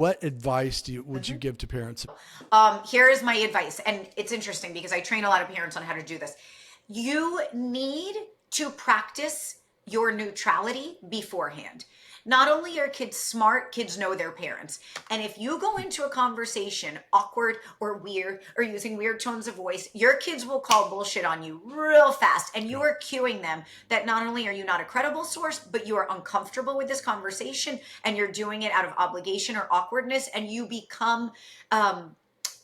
What advice would you give to parents? Here is my advice. And it's interesting because I train a lot of parents on how to do this. You need to practice your neutrality beforehand. Not only are kids smart, kids know their parents. And if you go into a conversation awkward or weird or using weird tones of voice, your kids will call bullshit on you real fast. And you are cueing them that not only are you not a credible source, but you are uncomfortable with this conversation and you're doing it out of obligation or awkwardness, and you become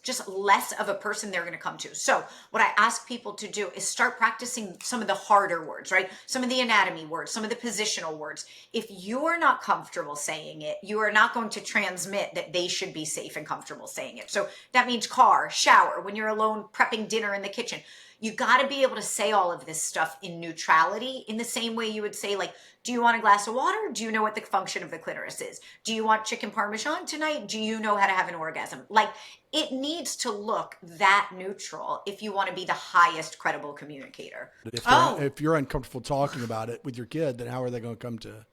just less of a person they're going to come to. So what I ask people to do is start practicing some of the harder words, right? Some of the anatomy words, some of the positional words. If you are not comfortable saying it, you are not going to transmit that they should be safe and comfortable saying it. So that means car, shower, when you're alone prepping dinner in the kitchen. You got to be able to say all of this stuff in neutrality, in the same way you would say, like, do you want a glass of water? Do you know what the function of the clitoris is? Do you want chicken parmesan tonight? Do you know how to have an orgasm? Like, it needs to look that neutral if you want to be the highest credible communicator. Oh, If you're uncomfortable talking about it with your kid, then how are they going to come to,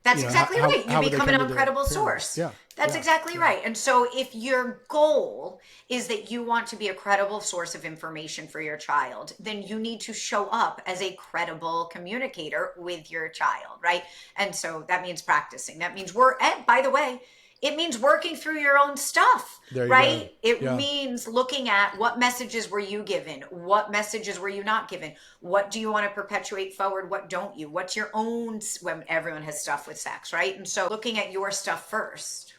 that's exactly right. You how would they become an come to their uncredible parents? source. Yeah. That's Yeah. exactly Yeah. right. And so if your goal is that you want to be a credible source of information for your child, then you need to show up as a credible communicator with your child, right? And so that means practicing. That means and by the way, it means working through your own stuff, There you go. right? It Yeah. means looking at what messages were you given? What messages were you not given? What do you want to perpetuate forward? What don't you? What's your own, when everyone has stuff with sex, right? And so looking at your stuff first.